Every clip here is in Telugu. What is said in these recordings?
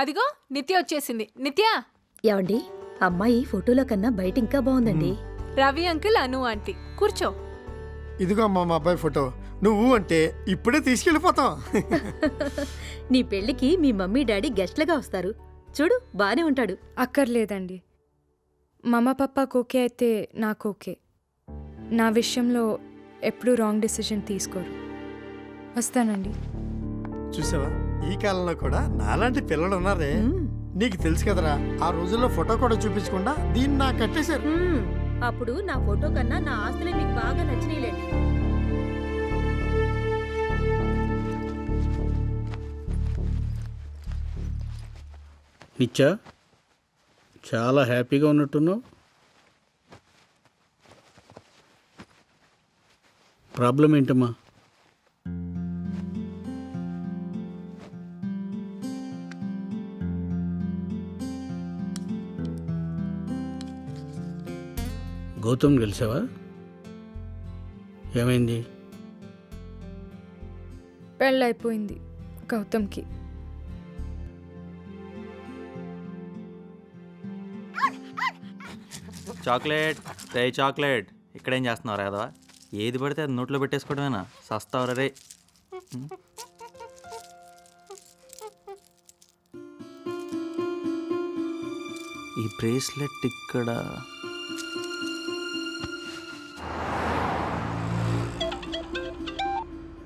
అదిగో నిత్య వచ్చేసింది. నిత్య, ఏవండి, అమ్మాయి ఫోటోలో కన్నా బయట ఇంకా బాగుందండి. రవి అంకుల్, అను ఆంటీ, కూర్చో. ఇదిగో అమ్మా మా అబ్బాయి ఫోటో. నువ్వు అంటే ఇప్పుడే తీసుకెళ్ళిపోతాం. నీ పెళ్లికి మీ మమ్మీ డాడీ గెస్ట్లుగా వస్తారు. చూడు, బానే ఉంటాడు. అక్కర్లేదండి. మమ్మ పప్పాకు ఓకే అయితే నాకు ఓకే. నా విషయంలో ఎప్పుడూ రాంగ్ డెసిషన్ తీసుకోరు. వస్తానండి. చూసావా, ఈ కాలంలో కూడా నాలాంటి పిల్లలు ఉన్నారే. నీకు తెలుసు కదరా, ఆ రోజుల్లో ఫోటో కూడా చూపించకుండా దీన్ని నాకు కట్టేశారు. అప్పుడు నా ఫోటో కన్నా నా ఆస్తులే మీకు బాగా నచ్చినాయిలేండి. నిత్య, చాలా హ్యాపీగా ఉన్నట్టున్నావు. ప్రాబ్లం ఏంటమ్మా? గౌతమ్ కలిసావా? ఏమైంది? పెళ్ళైపోయింది గౌతమ్కి. చాక్లెట్ రే చాక్లెట్. ఇక్కడేం చేస్తున్నావు కదా? ఏది పడితే అది నోట్లో పెట్టేసుకోవడమేనా? సస్తావరా రే. ఈ బ్రేస్లెట్ ఇక్కడ.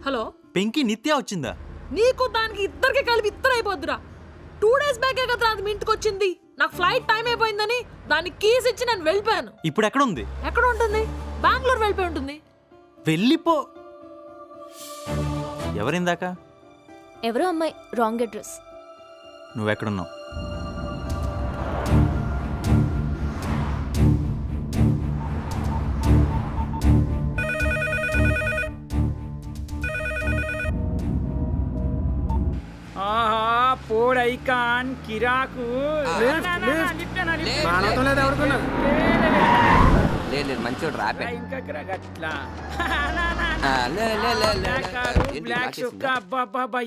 హలో, పెంకి నిత్య వచ్చిందా? నీకు దానికి ఇద్దరికి కలిపి ఇద్దరైపోద్దురా. 2 days బ్యాకే కదా అది మీ ఇంటికి వచ్చింది. నాకు ఫ్లైట్ టైం అయిపోయిందని దానికి కీస్ ఇచ్చి నేను వెళ్ళిపోయాను. ఇప్పుడు ఎక్కడ ఉంది? ఎక్కడ ఉంటుంది? బెంగళూరు వెళ్ళిపోయి ఉంటుంది. వెళ్ళిపో. ఎవరిందాక? ఎవరో అమ్మాయి, రాంగ్ అడ్రస్. నువ్వెక్కడున్నావు? పోడైకాన్ కిరాకు. మంచోడు రాపే ఇంకా గట్లా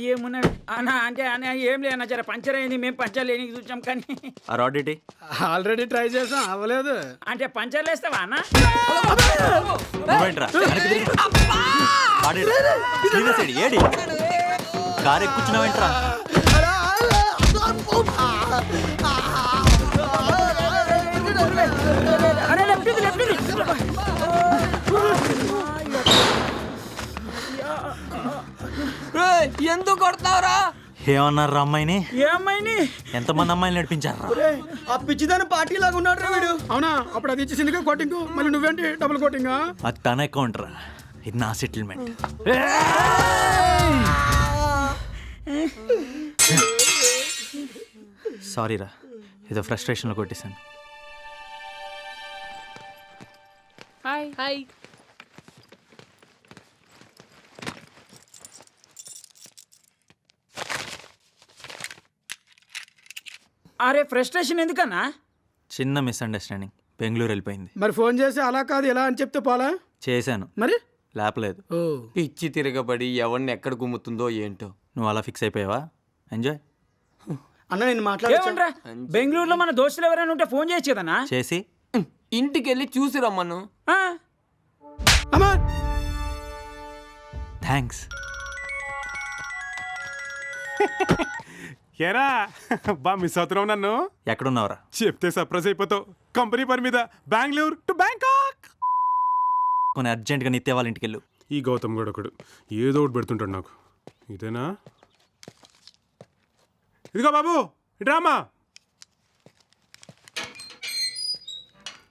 ఏమున్నా అన్నా అంటే అన్న ఏం లేదన్నా, జర పంచర్ అయింది. మేము పంచర్ లేని చూసాం కానీ ఆ రాడ్ ఆల్రెడీ ట్రై చేసాం, అవ్వలేదు. అంటే పంచర్ లేస్తావా అన్న? ఏడి కారు ఎక్కుచ్చున్నావేంట్రా? ఎందుకు కొడతావురా? ఏమన్నారా అమ్మాయిని? ఏ అమ్మాయిని? ఎంతమంది అమ్మాయిలు నడిపించారా? ఆ పిచ్చిదాని పార్టీ లాగా ఉన్నాడు రా వీడు. అవునా? అప్పుడు అది ఇచ్చేసిందిగా కోటింగ్, మళ్ళీ నువ్వేంటి డబుల్ కోటింగ్? అది తన అకౌంట్ రా, ఇది నా సెటిల్మెంట్. సారీ రా, ఏదో ఫ్రస్ట్రేషన్లో కొట్టేశాను. Hi hi. అరే ఫ్రస్ట్రేషన్ ఎందుకన్నా? చిన్న మిస్అండర్స్టాండింగ్, బెంగళూరు వెళ్ళిపోయింది. మరి ఫోన్ చేసి అలా కాదు ఎలా అని చెప్తే పోలా? చేశాను, మరి లేపలేదు. పిచ్చి తిరగబడి ఎవరిని ఎక్కడ గుమ్ముతుందో ఏంటో. నువ్వు అలా ఫిక్స్ అయిపోయావా? ఎంజాయ్. అన్న నేను మాట్లాడరా? బెంగళూరులో మన దోస్తులు ఎవరైనా ఉంటే ఫోన్ చేయొచ్చు కదన్నా? చేసి ఇంటికి వెళ్ళి చూసి రమ్మను. థ్యాంక్స్. ఏరా బా మిస్ అవుతున్నావు నన్ను. ఎక్కడున్నావురా? చెప్తే సర్ప్రైజ్ అయిపోతావు. కంపెనీ పని మీద బెంగళూరు టు బ్యాంకాక్. కొన్ని అర్జెంట్గా నిత్య వాళ్ళ ఇంటికి వెళ్ళు. ఈ గౌతమ్ కూడా ఒకడు ఏదో ఒకటి పెడుతుంటాడు నాకు. ఇదేనా? ఇదిగో బాబు ఇట్రామా.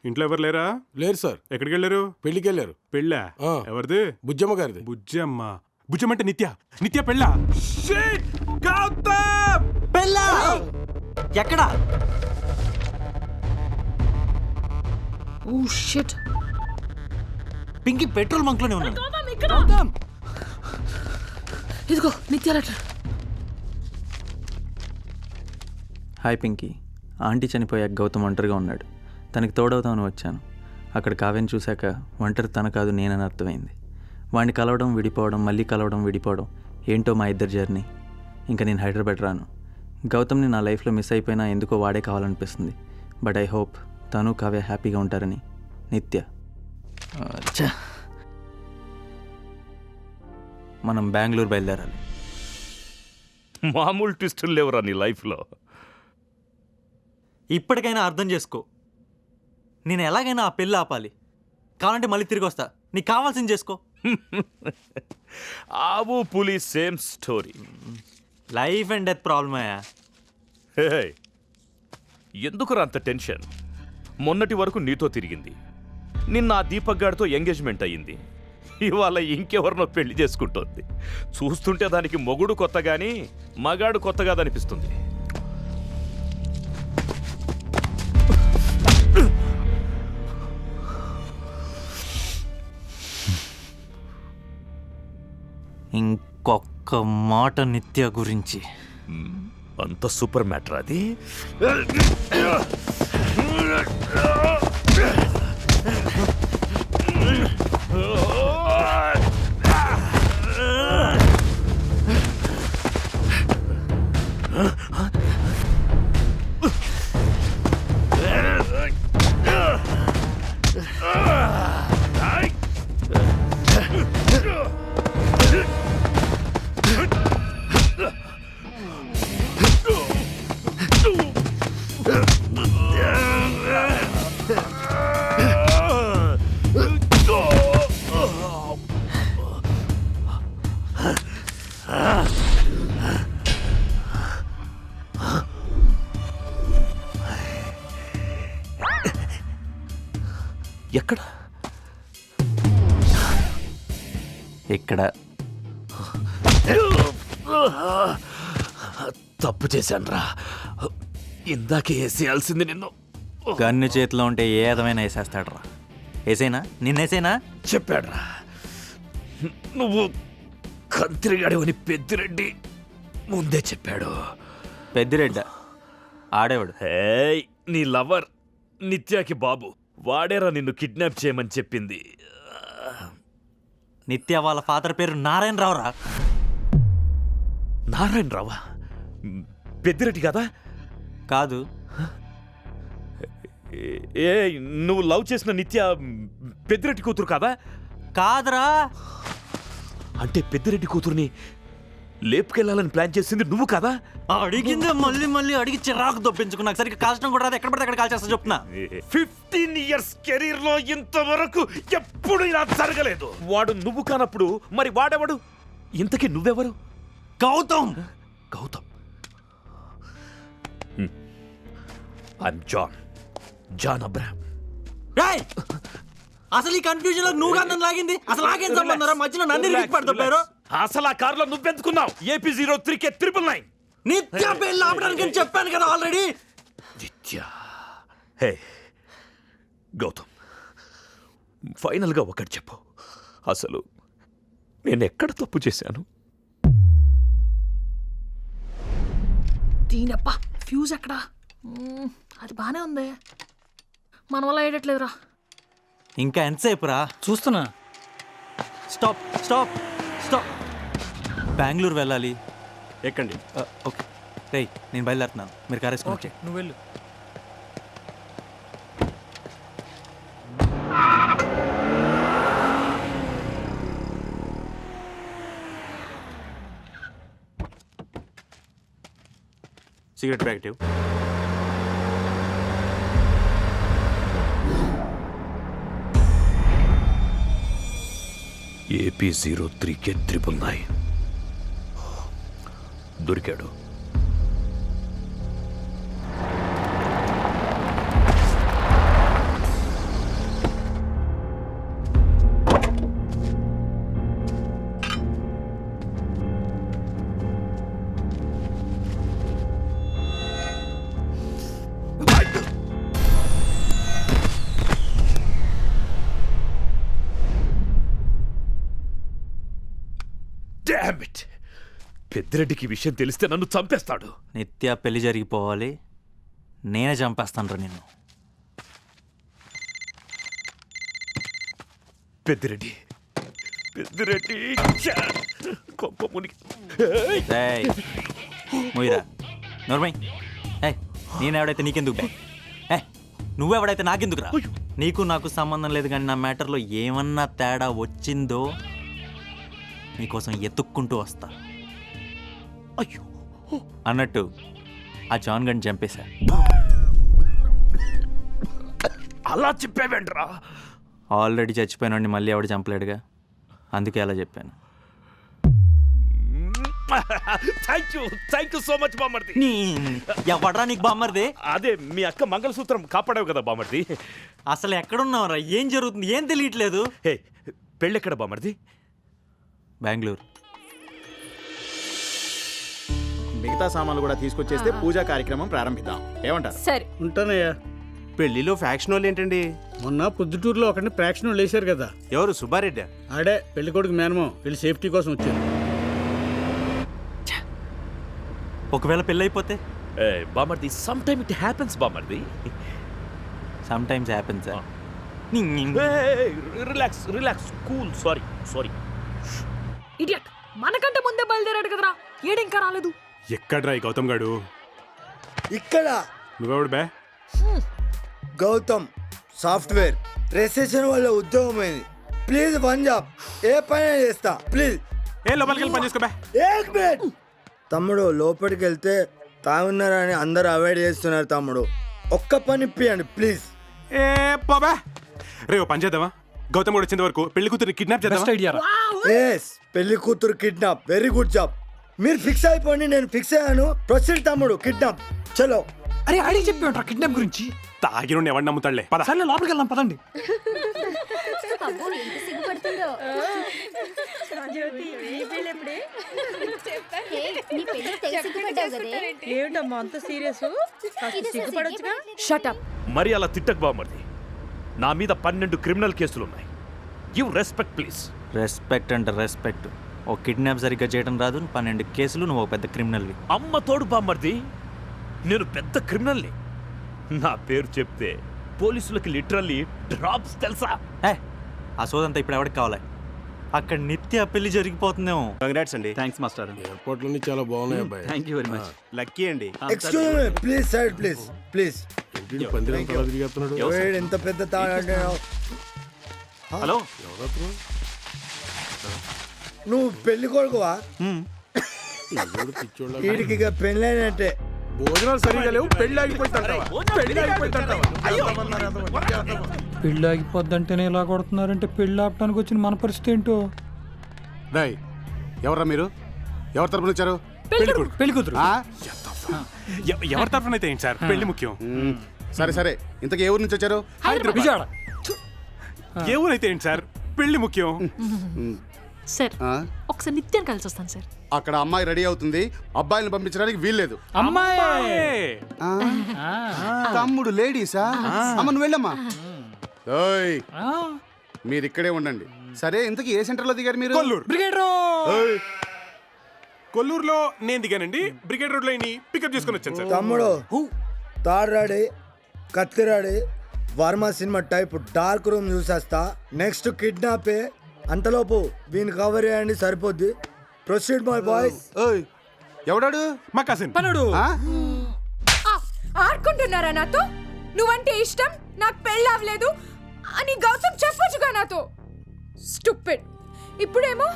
ఇంట్లో ఎవరు లేరా? లేరు సార్. ఎక్కడికి వెళ్ళారు? పెళ్లికి వెళ్ళారు. పెళ్ళా? ఎవరిది? బుజ్జమ్మ గారిది. బుజ్జమ్మ? బుజ్జమ్మ అంటే నిత్య. నిత్య పెళ్ళా? గౌతమ్ పెళ్ళా? ఎక్కడా? Oh shit. Pinky petrol bunk లోనే ఉన్నాడు. ఇదిగో నిత్య లెటర్. హాయ్ పింకీ, ఆంటీ చనిపోయాక గౌతమ్ ఒంటరిగా ఉన్నాడు. తనకి తోడవుతామని వచ్చాను. అక్కడ కావ్యని చూశాక ఒంటరి తన కాదు నేనని అర్థమైంది. వాడిని కలవడం విడిపోవడం, మళ్ళీ కలవడం విడిపోవడం ఏంటో మా ఇద్దరి జర్నీ. ఇంకా నేను హైదరాబాద్ రాను. గౌతమ్ని నా లైఫ్లో మిస్ అయిపోయినా ఎందుకో వాడే కావాలనిపిస్తుంది. బట్ ఐ హోప్ తను కావ్య హ్యాపీగా ఉంటారని. నిత్య. ఛ! మనం బెంగళూరు బయలుదేరాలి. మామూలు ట్విస్టులు లేవురా నీ లైఫ్లో. ఇప్పటికైనా అర్థం చేసుకో. నేను ఎలాగైనా ఆ పెళ్ళి ఆపాలి. కావాలంటే మళ్ళీ తిరిగి వస్తా. నీకు కావాల్సింది చేసుకో. ఆవు పులి same story. Life and death problem అయ్యా. ఎందుకురా అంత టెన్షన్? మొన్నటి వరకు నీతో తిరిగింది, నిన్న ఆ దీపక్ గాడితో ఎంగేజ్మెంట్ అయ్యింది, ఇవాళ ఇంకెవరినో పెళ్లి చేసుకుంటోంది. చూస్తుంటే దానికి మొగుడు కొత్త గాని మగాడు కొత్తగా అనిపిస్తుంది. ఇంకొక మాట నిత్య గురించి. అంత సూపర్ మ్యాటర్ అది. ఎక్కడ? ఇక్కడ. తప్పు చేశానురా. ఇందాకే వేసేయాల్సింది నిన్ను. గన్ను చేతిలో ఉంటే ఏ విధమైన వేసేస్తాడు రా. వేసేనా? నిన్నేసేనా? చెప్పాడురా, నువ్వు కంత్రిగాడివని పెద్దిరెడ్డి ముందే చెప్పాడు. పెద్దిరెడ్డ ఆడేవాడు. హేయ్, నీ లవర్ నిత్యాకి బాబు వాడేరా నిన్ను కిడ్నాప్ చేయమని చెప్పింది. నిత్య వాళ్ళ ఫాదర్ పేరు నారాయణరావు రా. నారాయణరావా? పెద్దిరెడ్డి కదా? కాదు. ఏ నువ్వు లవ్ చేసిన నిత్య పెద్దిరెడ్డి కూతురు కాదా? కాదురా. అంటే పెద్దిరెడ్డి కూతురుని లేపుకెళ్ళాలని ప్లాన్ చేసింది నువ్వు కదా? అడిగిందే మళ్ళీ మళ్ళీ అడిగి చిరాకు దొప్పించుకున్నాక సరిగ్గా కాల్చడం కూడా రాదు. ఎక్కడ పడితే అక్కడ కాల్ చేస్తా చెప్తున్నా. 15 years కెరీర్ లో ఇంతవరకు ఎప్పుడు ఇలా జరగలేదు. వాడు నువ్వు కానప్పుడు మరి వాడెవడు? ఇంతకీ నువ్వెవరు? గౌతమ్. గౌతమ్. ఐఎమ్ జాన్ అబ్రహాం. అసలు ఈ కన్ఫ్యూజన్ లో నువ్వు నన్ను లాగింది. అసలు నాకేం సంబంధం? మధ్యలో నన్ను పడతారు. అసలు ఆ కారులో నువ్వెందుకున్నావు? AP03K 999. నిత్య పెళ్ళి ఆపడానికి చెప్పాను కదా ఆల్రెడీ. నిత్య. హే గౌతమ్, ఫైనల్గా ఒకటి చెప్పు. అసలు నేను ఎక్కడ తప్పు చేశాను? దీనప్పా ఫ్యూజ్ ఎక్కడా? అది బానే ఉంది, మన వల్ల అయ్యేటట్లేదురా. ఇంకా ఎంతసేపు రా? చూస్తున్నా. Stop stop stop. బెంగళూరు వెళ్ళాలి. ఎక్కండి. ఓకే రేయ్, నేను బయలుదేరుతున్నాను. మీరు కారేసుకో. ఓకే, నువ్వు వెళ్ళు. సిగరెట్ ప్యాకెట్ ఇవ్వు. AP03K 999 దొరికాడు. Damn it! పెద్దిరెడ్డికి విషయం తెలిస్తే నన్ను చంపేస్తాడు. నిత్య పెళ్లి జరిగిపోవాలి. నేనే చంపేస్తాను రా నిన్ను. పెద్దిరెడ్డి కొంప మునిగి. ముయిరా నోర్మై ఏ నేనెవడైతే నీకెందుకు బే ఏ నువ్వెవడైతే నాకెందుకురా నీకు నాకు సంబంధం లేదు కానీ నా మ్యాటర్లో ఏమన్నా తేడా వచ్చిందో నీకోసం ఎత్తుక్కుంటూ వస్తా. అయ్యో అన్నట్టు ఆ జాన్ గన్ చంపేశా. అలా చెప్పావేంట్రా? ఆల్రెడీ చచ్చిపోయినండి మళ్ళీ ఎవడు చంపలేడుగా, అందుకే అలా చెప్పాను. థ్యాంక్ యూ సో మచ్ బామ్మర్ది. ఎవడరా నీకు బామ్మర్ది? అదే మీ అక్క మంగళసూత్రం కాపాడావు కదా బామ్మర్ది. అసలు ఎక్కడున్నావురా? ఏం జరుగుతుంది? ఏం తెలియట్లేదు. హే పెళ్ళెక్కడ బామ్మర్ది? బెంగళూరు. మిగతా సామాన్లు కూడా తీసుకొచ్చేస్తే పూజా కార్యక్రమం ప్రారంభిద్దాం. ఏమంటారు? సరే. ఉంటానయ్యా. పెళ్లిలో ఫ్యాక్షన్ వాళ్ళు ఏంటండి? మొన్న పొద్దుటూరులో ఒకరిని ప్రాక్షన్ లేచారు కదా. ఎవరు? సుబ్బారెడ్డి? ఆడే పెళ్లి కొడుకు మేనమో వీళ్ళు సేఫ్టీ కోసం వచ్చారు. ఒకవేళ పెళ్ళైపోతే? బామ్మర్ది సమ్ టైమ్ ఇట్ హ్యాపెన్స్ బామ్మర్ది. Some times happens. Relax relax cool. Sorry idiot, మనకంటే ముందే బయలుదేరాడు కదరా, ఏడింకా రాలేదు. ఎక్కడ్రా ఈ గౌతమ్ గాడు? ఇక్కడ నువ్వెవడు బే? గౌతమ్ సాఫ్ట్వేర్ రిసెప్షన్ వల్ల ఉద్యోగం అయింది. ప్లీజ్ వన్ జాబ్, ఏ పని చేస్తా ప్లీజ్. ఏ లోపలికి వెళ్ళి పని చేసుకో బే. ఏక్ మినిట్ తమ్ముడు, లోపలికి వెళ్తే తాగున్నారని అందరూ అవాయిడ్ చేస్తున్నారు తమ్ముడు. ఒక్క పని ఇప్పియండి ప్లీజ్. ఏ బాబా రే, ఓ పని చేద్దామా? గౌతమ్ కూడా వచ్చేంత వరకు పెళ్లి కూతురు కిడ్నాప్ చేద్దాం. ఎస్, పెళ్లి కూతురు కిడ్నాప్, వెరీ గుడ్ జాబ్. మీరు ఫిక్స్ అయిపోండి, నేను ఫిక్స్ అయ్యాను. ప్రొసీడ్ తమ్ముడు, కిడ్నాప్ చలో. అరే అడిగి చెప్పి కిడ్నాప్ గురించి. తాగిన ఎవరు నమ్ముతాడులే. పద. సరే లోపలికి వెళ్దాం పదండి. ఏమిటమ్మా అంత సీరియస్? Shut up. మరి అలా తిట్టకు బామ్మర్ది. నా మీద 12 క్రిమినల్ కేసులున్నాయి. Give respect please. రెస్పెక్ట్ అంటే రెస్పెక్ట్. ఓ కిడ్నాప్ సరిగ్గా చేయడం రాదు, 12 కేసులు, నువ్వు ఒక పెద్ద క్రిమినల్వి. అమ్మ తోడు బామ్మర్ది, నేను పెద్ద క్రిమినల్ని. నా పేరు చెప్తే పోలీసులకి లిటరల్లీ డ్రాప్స్ తెలుసా? ఆ సోదంతా ఇప్పుడు ఎవరికి కావాలి? అక్కడ నిత్య పెళ్లి జరిగిపోతుందేమో. కంగ్రాట్స్ అండి. Thanks master. ఎయిర్పోర్ట్లోని చాలా బాగున్నాయి అబ్బాయి. Thank you very much. Lucky అండి. Excuse me please side please please. ఎంత పెద్ద తాడంటే హలో, నువ్వు పెళ్లి కొడుకువా? వీడికి ఇక పెళ్ళైనట్టే. భోజనాలు సరిగా లేవు, పెళ్లి ఆగిపోతుంటావా? పెళ్ళి ఆగిపోద్దంటేనే ఇలా కొడుతున్నారంటే పెళ్ళి ఆపడానికి వచ్చిన మన పరిస్థితి ఏంటో. రాయ్, ఎవర్రా మీరు? ఎవరి తరపున వచ్చారు? పెళ్లి కూతురు. ఎవరి తరపున అయితే ఏంటి సార్, పెళ్లి ముఖ్యం. సరే సరే, ఇంతకు ఏ ఊరు నుంచి వచ్చారు? విజయవాడ. ఏ ఊరైతే ఏంటి సార్, పెళ్లి ముఖ్యం. సార్ ఒకసారి నిత్యం కలిసి వస్తాను సార్. అక్కడ అమ్మాయి రెడీ అవుతుంది, అబ్బాయిని పంపించడానికి వీల్లేదు. అమ్మాయి తమ్ముడు లేడీసా? అమ్మ నువ్వు వెళ్ళమ్మా. మీరు ఇక్కడే ఉండండి. సరే, ఇంతకీ ఏ సెంటర్ లో దిగారు మీరు? కొల్లూరు. బ్రిగేడ్ కొల్లూరులో నేను దిగానండి. బ్రిగేడ్ రోడ్ లో పికప్ చేసుకుని వచ్చాను సార్. తమ్ముడు తాడు రాడి, కత్తి రాడి, Varma cinema type dark room చూసేస్తా. నెక్స్ట్ కిడ్నాపే. అంతలోపు వీని కవర్ చేయండి, సరిపోద్ది. Proceed my boys. ఎవడాడు? మా కజిన్. పనుడు. ఆడుకుంటున్నారా నాతో? నువ్వంటే ఇష్టం, నాకు పెళ్ళి అవ్వలేదు అని గౌతమ్ చెప్పొచ్చుగా నాతో. స్టూపిడ్. ఇప్పుడేమో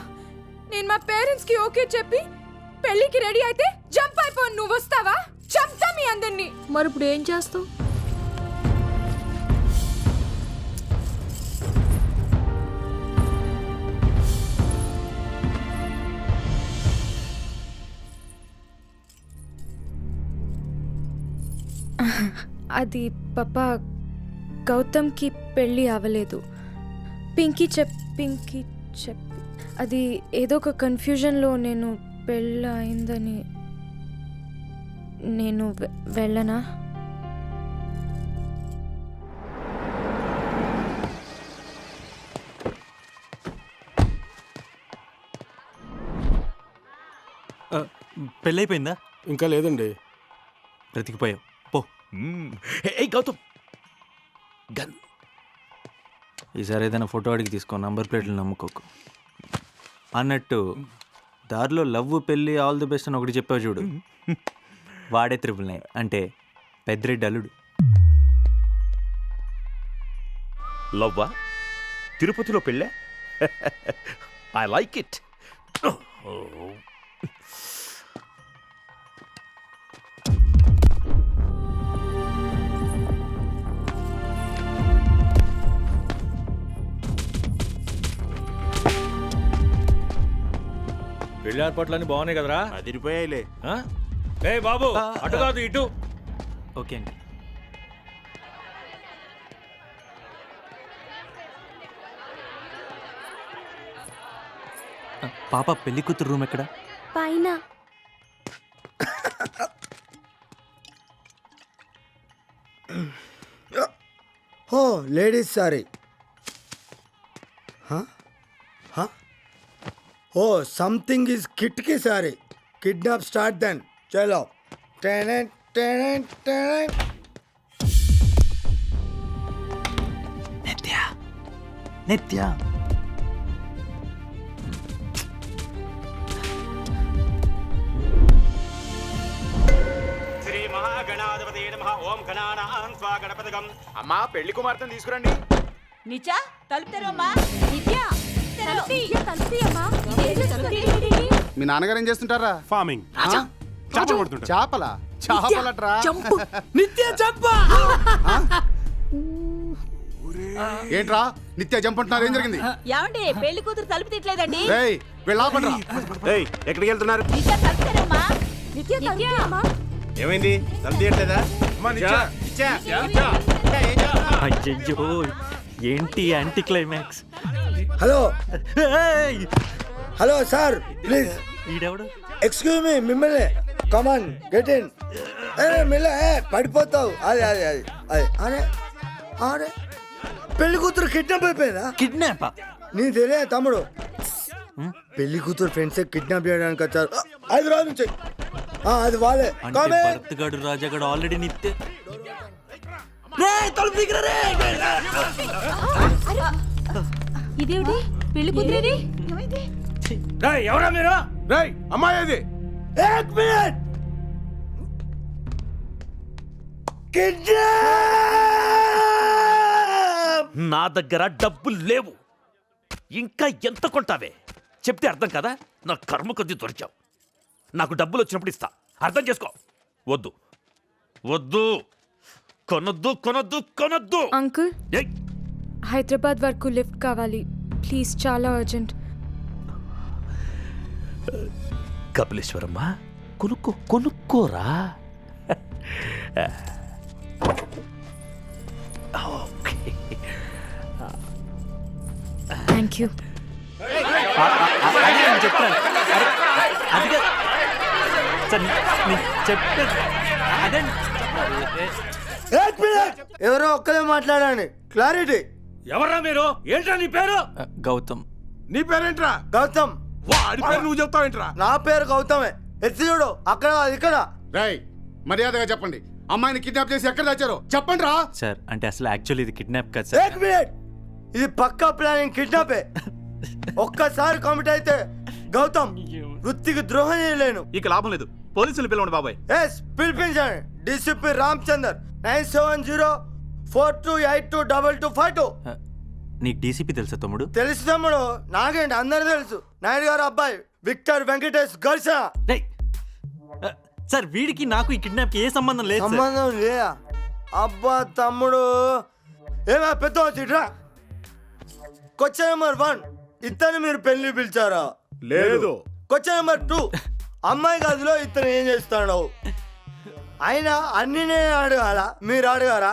నేను మా పేరెంట్స్ కి ఓకే చెప్పి పెళ్ళికి రెడీ అయితే జంప్ అయిపోయి నువ్వు వస్తావా? చంపుతా మీ అందరినీ. మరి ఇప్పుడు ఏం చేస్తావు? అది పాపా, గౌతమ్కి పెళ్ళి అవ్వలేదు. పింకీ చెప్పి అది ఏదో ఒక కన్ఫ్యూజన్లో నేను పెళ్ళి అయిందని. నేను వెళ్ళనా? పెళ్ళైపోయిందా? ఇంకా లేదండి. బ్రతికిపోయావు పో. ఏ గౌతమ్, గన్. ఈసారి ఏదైనా ఫోటో అడిగి తీసుకో, నంబర్ ప్లేట్లు నమ్ముకోకు. అన్నట్టు దారిలో లవ్ పెళ్ళి ఆల్ ది బెస్ట్ అని ఒకటి చెప్పావు చూడు, వాడే 999 అంటే పెద్దిరెడ్డి అల్లుడు. లవ్వా? తిరుపతిలో పెళ్ళే? I like it. పెళ్లి ఏర్పాట్లన్నీ బాగున్నాయి కదరా? అదిరిపోయాయిలే. ఏ బాబు, అటు కాదు ఇటు. ఓకే అండి. పాప పెళ్లి కూతురు రూమ్ ఎక్కడ? పైన. Oh ladies sorry. Oh something is కిట్కి సారీ. Kidnap start then. చలో. నిత్య నిత్య శ్రీ మహాగణాధిపతి నమః. ఓం గణానాం స్వా గణపతిగం. అమ్మా పెళ్లి కుమార్తెను తీసుకురండి. నిత్య తలుపు తెరవమ్మా. మీ నాన్నగారు ఏం చేస్తుంటారా? ఫార్మింగ్. చేపలు పడుతుంటారు. చేపల చేపలట్రా. నిత్య చంప. ఏంట్రా నిత్య జంప్ అంటున్నారు? ఏం జరిగింది? ఏమండి పెళ్లి కూతురు తలుపు తిట్లేదండి. ఏయ్ వెళ్ళాపండ్రా. ఏయ్ ఎక్కడికి వెళ్తున్నారు? నిత్య తలుపు తెరవమ్మా. నిత్య ఏమైంది? తల తీయట్లేదా? అయ్యో ఏంటి anti climax? Hello hello sir please. ఈడెవడు? ఎక్స్క్యూజ్ మీ, మిమ్మల్ని. Come on get in. మిల్ల పడిపోతావు. అదే అదే అదే అదే అరే అరే పెళ్లి కూతురు కిడ్నాప్ అయిపోయిందా? కిడ్నాపా? నీ తెలియ తమ్ముడు, పెళ్లి కూతురు ఫ్రెండ్స్ కిడ్నాప్ చేయడానికి వచ్చారు హైదరాబాద్ నుంచి. అది వాళ్ళే. అంటే భరత్గాడు రాజాగాడు ఆల్రెడీ నిత్య. ఇదేమిటి పెళ్లి కూతురేది? ఎవరా మీరు? రేయ్ అమ్మాయి అది. ఏక్ మినిట్. నా దగ్గర డబ్బులు లేవు. ఇంకా ఎంత కొంటావే? చెప్తే అర్థం కదా. నా కర్మ కొద్ది దొరికావు. నాకు డబ్బులు వచ్చినప్పుడు ఇస్తా. అర్థం చేసుకో. వద్దు వద్దు, కొనొద్దు కొనొద్దు కొనొద్దు. అంకుల్, ఏయ్, హైదరాబాద్ వరకు లిఫ్ట్ కావాలి ప్లీజ్, చాలా అర్జెంట్. కపిలేశ్వరమ్మ కొనుక్కోరా. Thank you. చెప్పాను అదిగా సార్, చెప్పాను అదే. ఏక్ మినిట్. ఎవరో ఒక్కరే మాట్లాడండి. క్లారిటీ. ఎవరా మీరు? ఏంట్రా నీ పేరు? గౌతమ్. నీ పేరేంట్రా? గౌతమ్. వాడి పేరు నువ్వు చెప్తావేంట్రా? నా పేరు గౌతమే. ఎత్తి చూడు, అక్కడ కాదు, ఇక్కడ. రేయ్ మర్యాదగా చెప్పండి. అమ్మాయిని కిడ్నాప్ చేసి ఎక్కడ తెచ్చారో చెప్పండి రా. సార్ అంటే అసలు యాక్చువల్లీ ఇది కిడ్నాప్ కాదు ఏక్ సార్. మినిట్. ఇది పక్కా ప్లానింగ్ కిడ్నాపే. ఒక్కసారి కమిట్ అయితే గౌతమ్ వృత్తికి ద్రోహం చేయలేను. ఇక లాభం లేదు, పోలీసులు పిలవండి బాబాయ్. ఎస్ పిలిపించండి. డిసిపి రామచందర్ 9704282252. నీకు డీసీపీ తెలుసా తమ్ముడు? తెలుసు తమ్ముడు, నాగేంటి అందరూ తెలుసు. నాయుడు గారు అబ్బాయి విక్టర్ వెంకటేష్ ఘర్షణ. రేయ్, సార్ వీడికి నాకు ఈ కిడ్నాప్ ఏ సంబంధం లేదు సార్. సంబంధం లేదా? అబ్బా తమ్ముడు, ఏమా పెద్ద వచ్చిట్రా. క్వశ్చన్ నెంబర్ 1, ఇతను మీరు పెళ్లి పిలిచారా? లేదు. క్వశ్చన్ నెంబర్ 2, అమ్మాయి గదిలో ఇతను ఏం చేస్తాడు? అయినా అన్ని నేను అడగాల, మీరు అడగారా?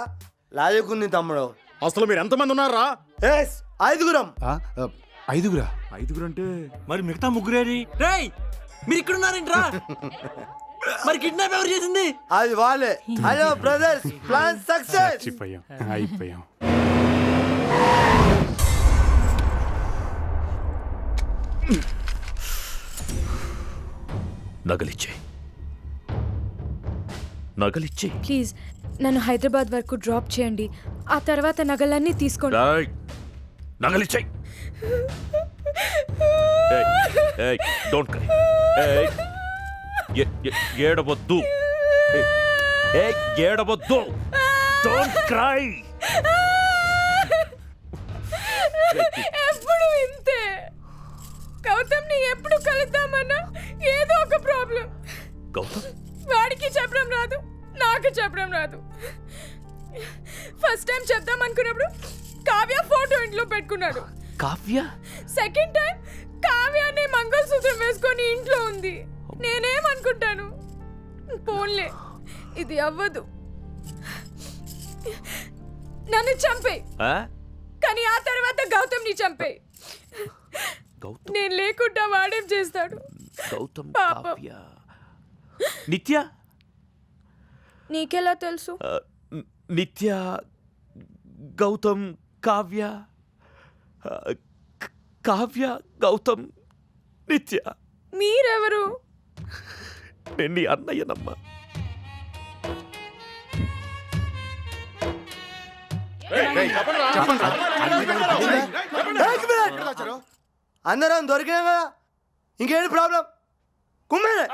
లాజిక్ ఉంది తమ్ముడు. అసలు మీరు ఎంతమంది ఉన్నారా? ఎస్ 5గురం. 5గురా? 5గురు అంటే మరి మిగతా ముగ్గురేరి? రేయ్ మీరు ఇక్కడ ఉన్నారేంట్రా? మరి కిడ్నాప్ ఎవరు చేసింది? అది వాళ్ళే. Hello brothers, plan success. అయిపోయాం. నగలిచ్చే ప్లీజ్ నన్ను హైదరాబాద్ వరకు డ్రాప్ చేయండి. ఆ తర్వాత నగలన్నీ తీసుకోండి. నగలిచ్చే. Don't cry. ఏడవద్దు. ఏడవద్దు. Don't cry. ఎప్పుడు ఇంతే. గౌతమ్ని ఎప్పుడు కలుద్దామన్నా ఏదో ఒక ప్రాబ్లం. గౌతమ్ వాడికి చెప్పడం రాదు, నాకు చెప్పడం రాదు. ఫస్ట్ టైం చెప్దాం అనుకున్నప్పుడు కావ్య ఫోటో ఇంట్లో పెట్టుకున్నాడు. కావ్య సెకండ్ టైం కావ్యాన్ని మంగళసూత్రం వేసుకొని ఇంట్లో ఉంది. నేనేమనుకుంటాను, పోన్లే ఇది అవ్వదు, నన్ను చంపే. కానీ ఆ తర్వాత గౌతమ్ని చంపే. నేను లేకుండా వాడేం చేస్తాడు. గౌతమ్ పాపం. కావ్య నిత్య నీకెలా తెలుసు? నిత్య గౌతమ్ కావ్య కావ్య గౌతమ్ నిత్య. మీరెవరు? నేను నీ అన్నయ్యనమ్మా. అందరం దొరికినా కదా, ఇంకేంటి ప్రాబ్లం? కుమ్మేరే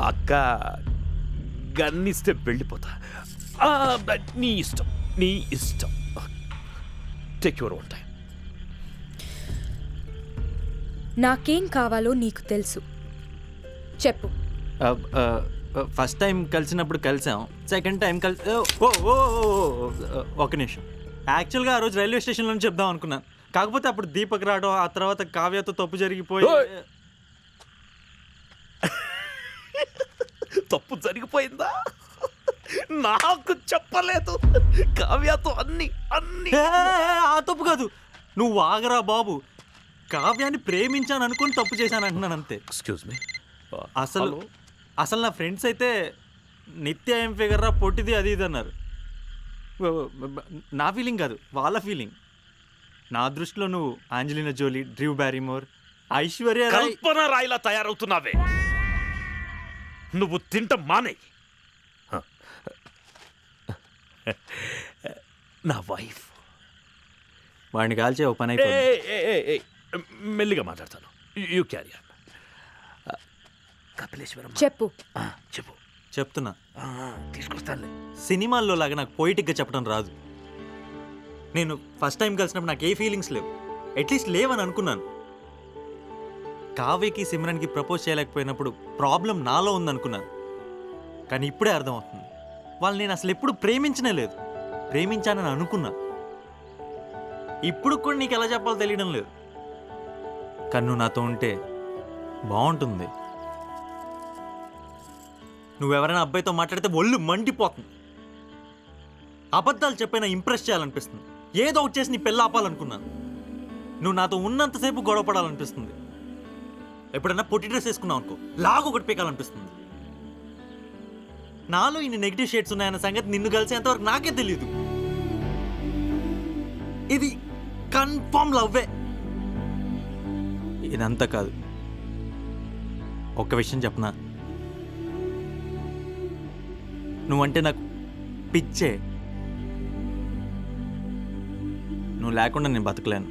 అక్క గన్నిస్తే వెళ్ళిపోతా. నీ ఇష్టం, నీ ఇష్టం. Take your own time. నాకేం కావాలో నీకు తెలుసు, చెప్పు. ఫస్ట్ టైం కలిసినప్పుడు కలిసాం, సెకండ్ టైం ఒక నిమిషం. యాక్చువల్గా ఆ రోజు రైల్వే స్టేషన్లో చెప్దాం అనుకున్నాను, కాకపోతే అప్పుడు దీపక్ రావడం, ఆ తర్వాత కావ్యతో తప్పు జరిగిపోయి. తప్పు జరిగిపోయిందా? నాకు చెప్పలేదు. కావ్యతో అన్ని అన్ని. ఆ తప్పు కాదు, నువ్వు ఆగరా బాబు. కావ్యాన్ని ప్రేమించాను అనుకుని తప్పు చేశాను అంటున్నాను అంతే. Excuse me. అసలు నా ఫ్రెండ్స్ అయితే నిత్య ఏం ఫిగర్ రా పొట్టిది అది ఇది అన్నారు. నా ఫీలింగ్ కాదు, వాళ్ళ ఫీలింగ్. నా దృష్టిలో నువ్వు Angelina Jolie, Drew Barrymore, Aishwarya Rai. Kalpana రాయిలా తయారవుతున్నావే. నువ్వు తింటం మానే. నా వైఫ్. వాడిని కాల్చే ఓ పని అయిపోయింది. మెల్లిగా మాట్లాడతాను. You carry on. కపిలేశ్వరం చెప్పు. చెప్పు. చెప్తున్నా, తీసుకొస్తానులే. సినిమాల్లో లాగా నాకు పొయిటిక్గా చెప్పడం రాదు. నేను ఫస్ట్ టైం కలిసినప్పుడు నాకు ఏ ఫీలింగ్స్ లేవు, అట్లీస్ట్ లేవని అనుకున్నాను. కావ్యకి సిమ్రన్కి ప్రపోజ్ చేయలేకపోయినప్పుడు ప్రాబ్లం నాలో ఉందనుకున్నాను. కానీ ఇప్పుడే అర్థమవుతుంది, వాళ్ళు నేను అసలు ఎప్పుడు ప్రేమించనే లేదు. ప్రేమించానని అనుకున్నా. ఇప్పుడు కూడా నీకు ఎలా చెప్పాలో తెలియడం లేదు. కానీ నువ్వు నాతో ఉంటే బాగుంటుంది. నువ్వెవరైనా అబ్బాయితో మాట్లాడితే ఒళ్ళు మండిపోతుంది. అబద్ధాలు చెప్పైనా ఇంప్రెస్ చేయాలనిపిస్తుంది. ఏదో ఒకటి చేసి నీ పెళ్ళి ఆపాలనుకున్నాను. నువ్వు నాతో ఉన్నంతసేపు గొడవపడాలనిపిస్తుంది. ఎప్పుడైనా పొట్టి డ్రెస్ వేసుకున్నావు అనుకో, లాగు ఒకటి పీకాలనిపిస్తుంది. నాలో ఇన్ని నెగిటివ్ షేడ్స్ ఉన్నాయన్న సంగతి నిన్ను కలిసేంతవరకు నాకే తెలియదు. ఇది కన్ఫర్మ్ లవ్వే. ఇదంతా కాదు, ఒక్క విషయం చెప్పనా, నువ్వంటే నాకు పిచ్చే. నువ్వు లేకుండా నేను బతకలేను.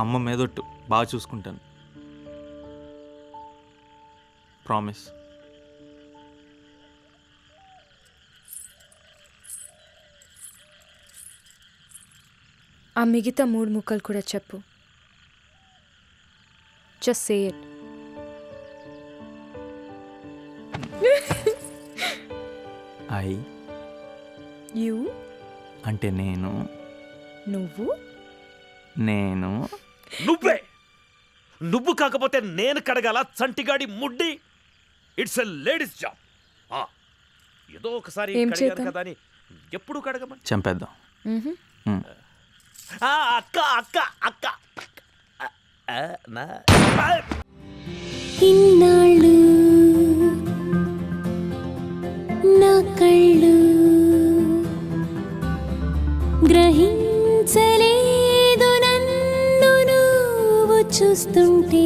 అమ్మ మీదొట్టు, బాగా చూసుకుంటాను. ప్రామిస్. ఆ మిగతా 3 ముక్కలు కూడా చెప్పు. Just say it. I you అంటే నేను, నువ్వు, నేను. నువ్వే. నువ్వు కాకపోతే నేను కడగాల చంటిగాడి ముడ్డి? It's a ladies job. ఏదో ఒకసారి ఏం కడిగాను చేద్దాం? కదా అని ఎప్పుడు కడగమని. చంపేద్దాం. అక్క అక్క అక్క నా ఇన్నాళ్ళు నా కళ్ళు గ్రహించలేదు నన్ను నువ్వు చూస్తుంటే